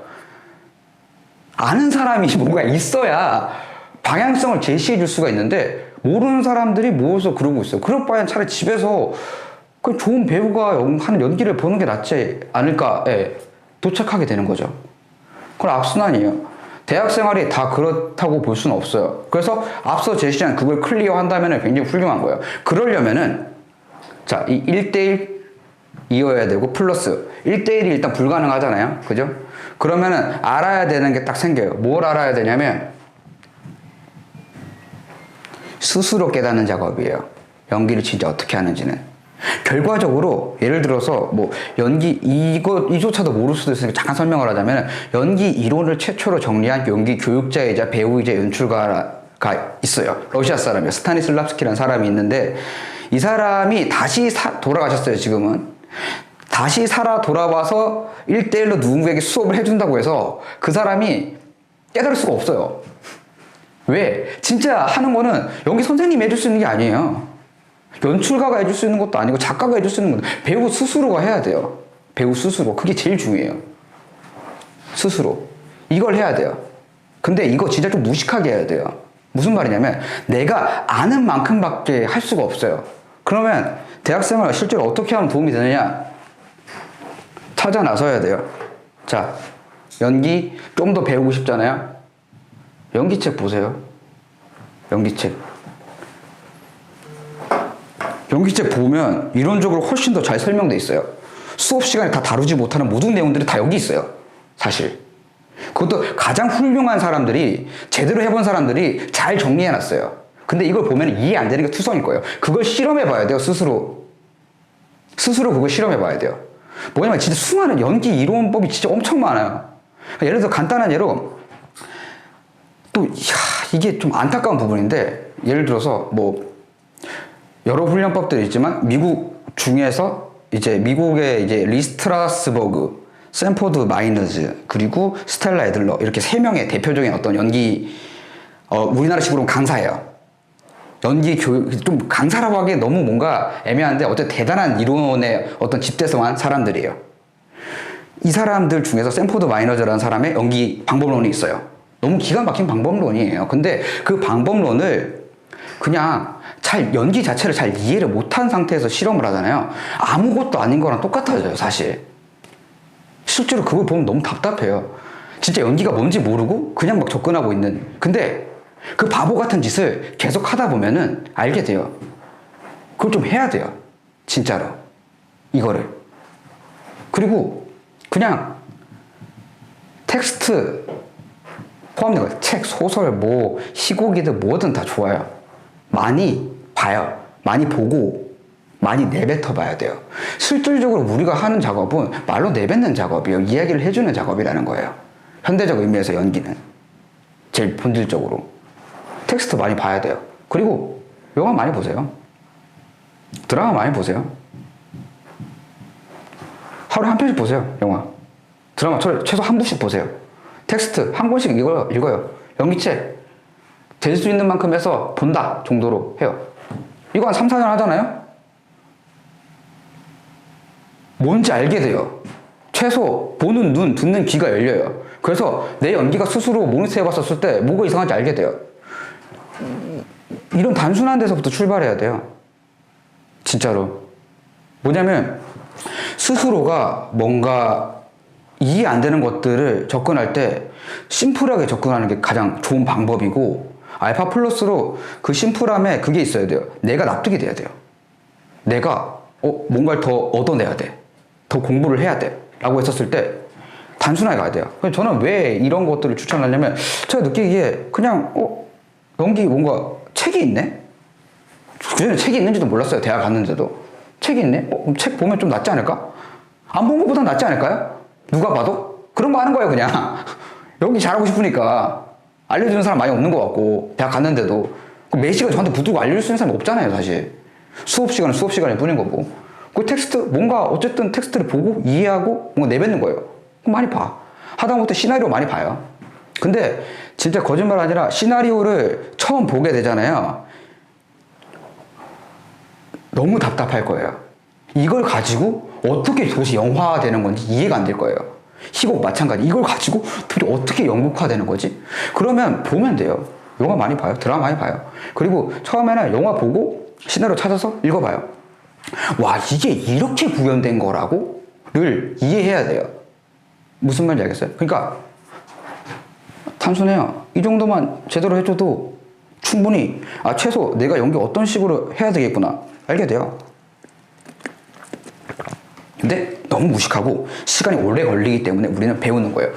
Speaker 2: 아는 사람이 뭔가 있어야 방향성을 제시해 줄 수가 있는데 모르는 사람들이 모여서 그러고 있어요. 그럴 바엔 차라리 집에서 그 좋은 배우가 하는 연기를 보는 게 낫지 않을까에 도착하게 되는 거죠. 그건 악순환이에요. 대학 생활이 다 그렇다고 볼 수는 없어요. 그래서 앞서 제시한 그걸 클리어한다면 굉장히 훌륭한 거예요. 그러려면은 자, 이 1대1 이어야 되고 플러스 1대1이 일단 불가능하잖아요. 그죠? 그러면은 알아야 되는 게 딱 생겨요. 뭘 알아야 되냐면 스스로 깨닫는 작업이에요. 연기를 진짜 어떻게 하는지는. 결과적으로 예를 들어서 뭐 연기 이조차도 모를 수도 있으니까 잠깐 설명을 하자면 연기 이론을 최초로 정리한 연기 교육자이자 배우이자 연출가가 있어요. 러시아 사람이에요. 스타니슬랍스키라는 사람이 있는데 이 사람이 다시 돌아가셨어요. 지금은. 다시 살아 돌아와서 1대1로 누군가에게 수업을 해준다고 해서 그 사람이 깨달을 수가 없어요. 왜? 진짜 하는 거는 연기 선생님이 해줄 수 있는 게 아니에요. 연출가가 해줄 수 있는 것도 아니고 작가가 해줄 수 있는 것도 배우 스스로가 해야 돼요. 배우 스스로. 그게 제일 중요해요. 스스로. 이걸 해야 돼요. 근데 이거 진짜 좀 무식하게 해야 돼요. 무슨 말이냐면 내가 아는 만큼밖에 할 수가 없어요. 그러면 대학생활 실제로 어떻게 하면 도움이 되느냐? 찾아 나서야 돼요. 자, 연기 좀 더 배우고 싶잖아요. 연기책 보세요. 연기책. 연기책 보면 이론적으로 훨씬 더 잘 설명돼 있어요. 수업 시간에 다 다루지 못하는 모든 내용들이 다 여기 있어요. 사실. 그것도 가장 훌륭한 사람들이, 제대로 해본 사람들이 잘 정리해놨어요. 근데 이걸 보면 이해 안 되는 게 투성일 거예요. 그걸 실험해봐야 돼요, 스스로. 스스로 그걸 실험해봐야 돼요. 뭐냐면 진짜 수많은 연기 이론법이 진짜 엄청 많아요. 예를 들어 간단한 예로, 또, 이게 좀 안타까운 부분인데, 예를 들어서 뭐, 여러 훈련법들이 있지만, 미국 중에서 이제 미국의 이제 리스트라스버그, 샌포드 마이너즈, 그리고 스텔라 애들러, 이렇게 세 명의 대표적인 어떤 연기, 우리나라식으로 강사예요. 연기 교육, 좀 강사라고 하기에 너무 뭔가 애매한데, 어쨌든 대단한 이론의 어떤 집대성한 사람들이에요. 이 사람들 중에서 샌포드 마이너즈라는 사람의 연기 방법론이 있어요. 너무 기가 막힌 방법론이에요. 근데 그 방법론을 그냥 연기 자체를 잘 이해를 못한 상태에서 실험을 하잖아요. 아무것도 아닌 거랑 똑같아져요, 사실. 실제로 그걸 보면 너무 답답해요. 진짜 연기가 뭔지 모르고 그냥 막 접근하고 있는. 근데 그 바보 같은 짓을 계속 하다 보면은 알게 돼요. 그걸 좀 해야 돼요. 진짜로. 이거를. 그리고 그냥 텍스트 포함된 거, 책, 소설, 뭐 희곡이든 뭐든 다 좋아요. 많이 봐요. 많이 보고 많이 내뱉어 봐야 돼요. 실질적으로 우리가 하는 작업은 말로 내뱉는 작업이에요. 이야기를 해주는 작업이라는 거예요. 현대적 의미에서 연기는. 제일 본질적으로. 텍스트 많이 봐야 돼요. 그리고 영화 많이 보세요. 드라마 많이 보세요. 하루에 한 편씩 보세요. 영화. 드라마 최소 한 부씩 보세요. 텍스트 한 권씩 읽어요. 연기책 될 수 있는 만큼 해서 본다 정도로 해요. 이거 한 3, 4년 하잖아요? 뭔지 알게 돼요. 최소 보는 눈, 듣는 귀가 열려요. 그래서 내 연기가 스스로 모니터 해봤었을 때 뭐가 이상한지 알게 돼요. 이런 단순한 데서부터 출발해야 돼요. 진짜로. 뭐냐면 스스로가 뭔가 이해 안 되는 것들을 접근할 때 심플하게 접근하는 게 가장 좋은 방법이고, 알파 플러스로 그 심플함에 그게 있어야 돼요. 내가 납득이 돼야 돼요. 내가 뭔가를 더 얻어내야 돼. 더 공부를 해야 돼. 라고 했었을 때 단순하게 가야 돼요. 저는 왜 이런 것들을 추천하냐면 제가 느끼기에 그냥 연기 뭔가 책이 있네? 그전에 책이 있는지도 몰랐어요. 대학 갔는데도. 책이 있네? 책 보면 좀 낫지 않을까? 안 본 것보단 낫지 않을까요? 누가 봐도? 그런 거 하는 거예요, 그냥. 연기 잘하고 싶으니까. 알려주는 사람 많이 없는 것 같고, 대학 갔는데도. 매 시간 저한테 붙들고 알려줄 수 있는 사람이 없잖아요, 사실. 수업 시간은 수업 시간일 뿐인 거고. 그 텍스트, 뭔가 어쨌든 텍스트를 보고 이해하고 뭔가 내뱉는 거예요. 그럼 많이 봐. 하다못해 시나리오 많이 봐요. 근데 진짜 거짓말 아니라 시나리오를 처음 보게 되잖아요. 너무 답답할 거예요. 이걸 가지고 어떻게 도대체 영화화되는 건지 이해가 안 될 거예요. 희곡 마찬가지. 이걸 가지고 도대체 어떻게 연극화되는 거지? 그러면 보면 돼요. 영화 많이 봐요. 드라마 많이 봐요. 그리고 처음에는 영화 보고 시나리오 찾아서 읽어봐요. 와, 이게 이렇게 구현된 거라고? 를 이해해야 돼요. 무슨 말인지 알겠어요? 그러니까 단순해요. 이 정도만 제대로 해줘도 충분히 최소 내가 연기 어떤 식으로 해야 되겠구나 알게 돼요. 근데 너무 무식하고 시간이 오래 걸리기 때문에 우리는 배우는 거예요.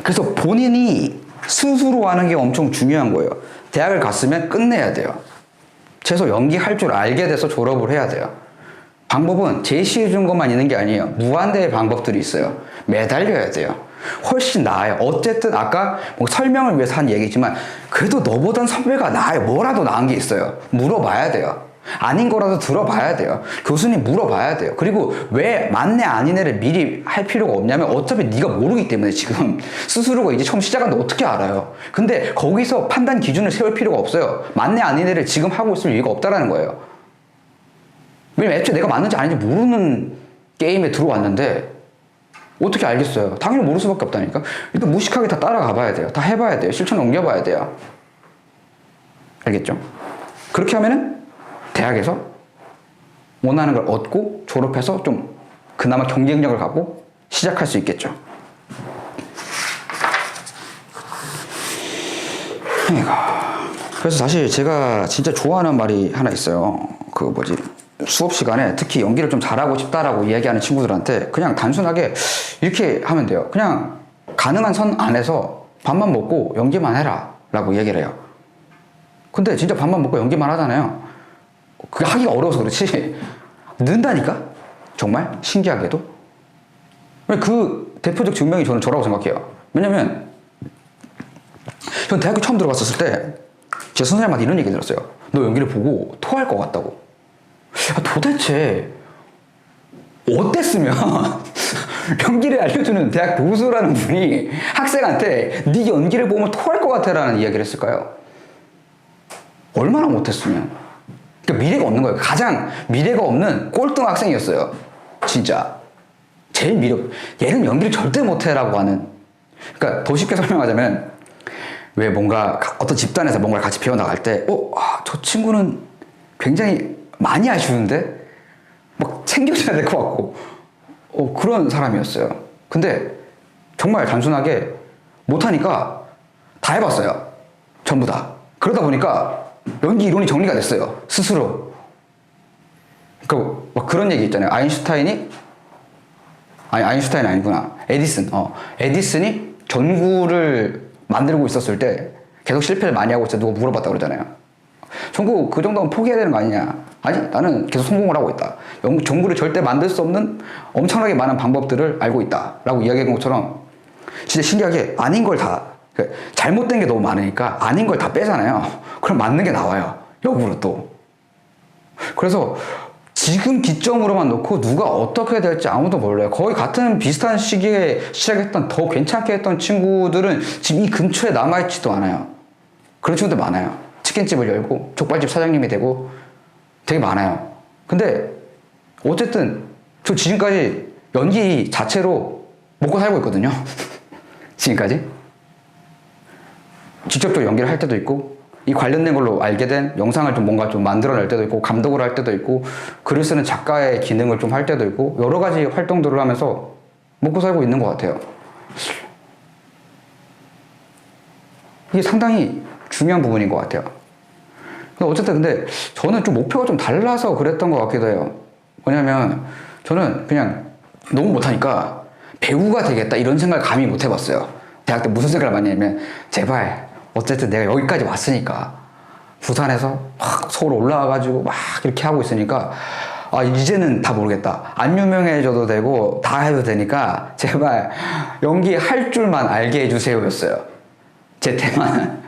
Speaker 2: 그래서 본인이 스스로 하는 게 엄청 중요한 거예요. 대학을 갔으면 끝내야 돼요. 최소 연기할 줄 알게 돼서 졸업을 해야 돼요. 방법은 제시해 준 것만 있는 게 아니에요. 무한대의 방법들이 있어요. 매달려야 돼요. 훨씬 나아요. 어쨌든 아까 뭐 설명을 위해서 한 얘기지만 그래도 너보단 선배가 나아요. 뭐라도 나은 게 있어요. 물어봐야 돼요. 아닌 거라도 들어봐야 돼요. 교수님 물어봐야 돼요. 그리고 왜 맞네 아니네를 미리 할 필요가 없냐면 어차피 네가 모르기 때문에 지금 스스로가 이제 처음 시작하는데 어떻게 알아요? 근데 거기서 판단 기준을 세울 필요가 없어요. 맞네 아니네를 지금 하고 있을 이유가 없다라는 거예요. 왜냐면 애초에 내가 맞는지 아닌지 모르는 게임에 들어왔는데 어떻게 알겠어요? 당연히 모를 수밖에 없다니까. 일단 무식하게 다 따라가 봐야 돼요. 다 해봐야 돼요. 실천에 옮겨봐야 돼요. 알겠죠? 그렇게 하면은 대학에서 원하는 걸 얻고 졸업해서 좀 그나마 경쟁력을 갖고 시작할 수 있겠죠. 그래서 사실 제가 진짜 좋아하는 말이 하나 있어요. 그 뭐지? 수업 시간에 특히 연기를 좀 잘하고 싶다라고 이야기하는 친구들한테 그냥 단순하게 이렇게 하면 돼요. 그냥 가능한 선 안에서 밥만 먹고 연기만 해라 라고 얘기를 해요. 근데 진짜 밥만 먹고 연기만 하잖아요. 그게 하기가 어려워서 그렇지 는다니까? 정말 신기하게도. 그 대표적 증명이 저는 저라고 생각해요. 왜냐면 전 대학교 처음 들어갔었을 때 제 선생님한테 이런 얘기 들었어요. 너 연기를 보고 토할 것 같다고. 도대체 어땠으면 연기를 알려주는 대학 교수라는 분이 학생한테 네 연기를 보면 토할 것 같아 라는 이야기를 했을까요? 얼마나 못했으면. 그러니까 미래가 없는 거예요. 가장 미래가 없는 꼴등 학생이었어요. 진짜 제일 얘는 연기를 절대 못해라고 하는. 그러니까 더 쉽게 설명하자면 왜 뭔가 어떤 집단에서 뭔가를 같이 배워나갈 때 저 친구는 굉장히 많이 아쉬운데 막 챙겨줘야 될 것 같고 그런 사람이었어요. 근데 정말 단순하게 못하니까 다 해봤어요. 전부 다. 그러다 보니까 연기 이론이 정리가 됐어요. 스스로. 그러니까 막 그런 얘기 있잖아요. 아인슈타인이 아니구나. 에디슨이 전구를 만들고 있었을 때 계속 실패를 많이 하고 있어. 누가 물어봤다 그러잖아요. 전구 그 정도면 포기해야 되는 거 아니냐? 아니, 나는 계속 성공을 하고 있다. 전구를 절대 만들 수 없는 엄청나게 많은 방법들을 알고 있다 라고 이야기한 것처럼 진짜 신기하게 아닌 걸 다, 잘못된 게 너무 많으니까 아닌 걸 다 빼잖아요. 그럼 맞는 게 나와요. 역으로 또. 그래서 지금 기점으로만 놓고 누가 어떻게 될지 아무도 몰라요. 거의 같은 비슷한 시기에 시작했던 더 괜찮게 했던 친구들은 지금 이 근처에 남아있지도 않아요. 그런 친구들 많아요. 치킨집을 열고 족발집 사장님이 되고 되게 많아요. 근데 어쨌든 저 지금까지 연기 자체로 먹고 살고 있거든요. 지금까지. 직접적으로 연기를 할 때도 있고 이 관련된 걸로 알게 된 영상을 좀 뭔가 좀 만들어낼 때도 있고 감독을 할 때도 있고 글을 쓰는 작가의 기능을 좀 할 때도 있고 여러 가지 활동들을 하면서 먹고 살고 있는 것 같아요. 이게 상당히 중요한 부분인 것 같아요. 어쨌든 근데 저는 좀 목표가 좀 달라서 그랬던 것 같기도 해요. 왜냐면 저는 그냥 너무 못하니까 배우가 되겠다 이런 생각을 감히 못 해봤어요. 대학 때 무슨 생각을 많이 했냐면 제발 어쨌든 내가 여기까지 왔으니까 부산에서 막 서울 올라와가지고 막 이렇게 하고 있으니까 이제는 다 모르겠다. 안 유명해져도 되고 다 해도 되니까 제발 연기할 줄만 알게 해주세요 였어요. 제 테마는.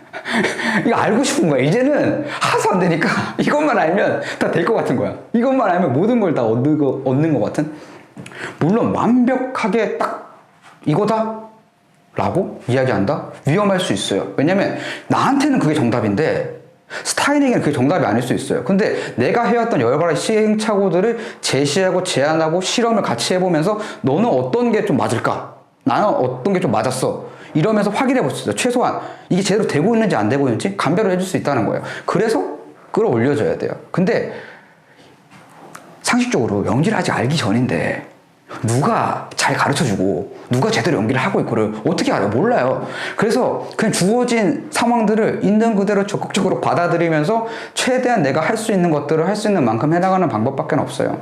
Speaker 2: 이거 알고 싶은 거야. 이제는 하나도 안 되니까 이것만 알면 다 될 것 같은 거야. 이것만 알면 모든 걸 다 얻는 것 같은. 물론 완벽하게 딱 이거다 라고 이야기한다? 위험할 수 있어요. 왜냐면 나한테는 그게 정답인데 스타인에게는 그게 정답이 아닐 수 있어요. 근데 내가 해왔던 여러 가지 시행착오들을 제시하고 제안하고 실험을 같이 해보면서 너는 어떤 게 좀 맞을까? 나는 어떤 게 좀 맞았어. 이러면서 확인해 볼 수 있어요. 최소한 이게 제대로 되고 있는지 안 되고 있는지 감별을 해줄 수 있다는 거예요. 그래서 끌어올려줘야 돼요. 근데 상식적으로 연기를 아직 알기 전인데 누가 잘 가르쳐주고 누가 제대로 연기를 하고 있고를 어떻게 알아요? 몰라요. 그래서 그냥 주어진 상황들을 있는 그대로 적극적으로 받아들이면서 최대한 내가 할 수 있는 것들을 할 수 있는 만큼 해나가는 방법밖에 없어요.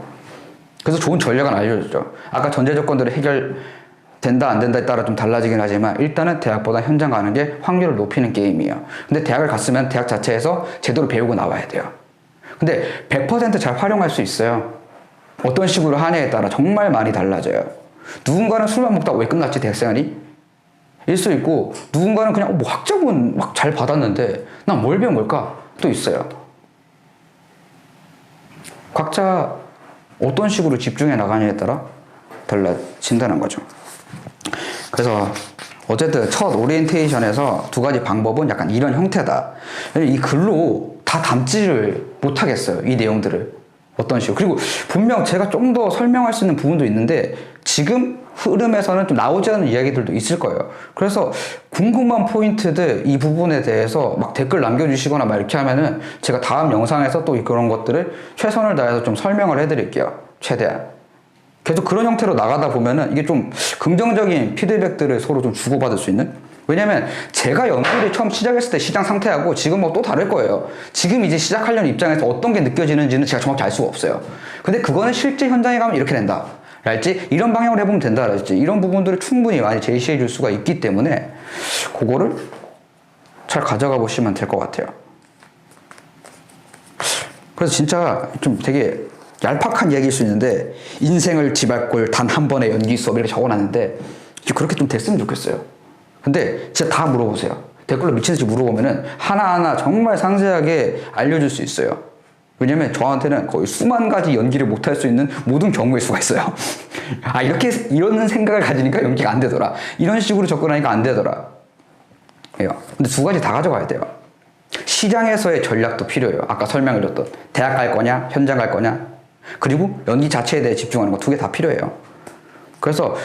Speaker 2: 그래서 좋은 전략은 알려줬죠. 아까 전제 조건들이 해결된다 안 된다에 따라 좀 달라지긴 하지만 일단은 대학보다 현장 가는 게 확률을 높이는 게임이에요. 근데 대학을 갔으면 대학 자체에서 제대로 배우고 나와야 돼요. 근데 100% 잘 활용할 수 있어요. 어떤 식으로 하냐에 따라 정말 많이 달라져요. 누군가는 술만 먹다가 왜 끝났지 대학생활이? 일 수 있고 누군가는 그냥 뭐 학점은 막 잘 받았는데 난 뭘 배운 걸까? 또 있어요. 각자 어떤 식으로 집중해 나가냐에 따라 달라진다는 거죠. 그래서 어쨌든 첫 오리엔테이션에서 두 가지 방법은 약간 이런 형태다. 이 글로 다 담지를 못하겠어요. 이 내용들을. 어떤 식으로. 그리고 분명 제가 좀 더 설명할 수 있는 부분도 있는데 지금 흐름에서는 좀 나오지 않는 이야기들도 있을 거예요. 그래서 궁금한 포인트들 이 부분에 대해서 막 댓글 남겨주시거나 막 이렇게 하면은 제가 다음 영상에서 또 그런 것들을 최선을 다해서 좀 설명을 해드릴게요. 최대한. 계속 그런 형태로 나가다 보면은 이게 좀 긍정적인 피드백들을 서로 좀 주고받을 수 있는? 왜냐면 제가 연구를 처음 시작했을 때 시장 상태하고 지금 뭐 또 다를 거예요. 지금 이제 시작하려는 입장에서 어떤 게 느껴지는지는 제가 정확히 알 수가 없어요. 근데 그거는 실제 현장에 가면 이렇게 된다. 랄지 이런 방향으로 해보면 된다. 랄지 이런 부분들을 충분히 많이 제시해 줄 수가 있기 때문에 그거를 잘 가져가 보시면 될 것 같아요. 그래서 진짜 좀 되게 얄팍한 이야기일 수 있는데 인생을 지발골 단 한 번의 연기 수업 이렇게 적어놨는데 그렇게 좀 됐으면 좋겠어요. 근데 진짜 다 물어보세요. 댓글로 미친듯이 물어보면은 하나하나 정말 상세하게 알려줄 수 있어요. 왜냐면 저한테는 거의 수만 가지 연기를 못할 수 있는 모든 경우일 수가 있어요. 아, 이런 생각을 가지니까 연기가 안 되더라. 이런 식으로 접근하니까 안 되더라. 근데 두 가지 다 가져가야 돼요. 시장에서의 전략도 필요해요. 아까 설명해줬던 대학 갈 거냐, 현장 갈 거냐, 그리고 연기 자체에 대해 집중하는 거 두 개 다 필요해요. 그래서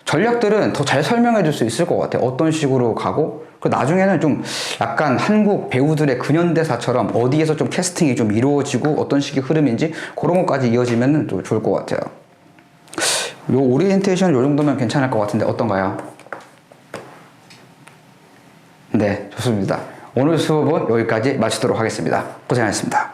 Speaker 2: 전략들은 더 잘 설명해 줄 수 있을 것 같아요. 어떤 식으로 가고, 나중에는 좀 약간 한국 배우들의 근현대사처럼 어디에서 좀 캐스팅이 좀 이루어지고 어떤 식의 흐름인지 그런 것까지 이어지면 좀 좋을 것 같아요. 요 오리엔테이션 요 정도면 괜찮을 것 같은데 어떤가요? 네, 좋습니다. 오늘 수업은 여기까지 마치도록 하겠습니다. 고생하셨습니다.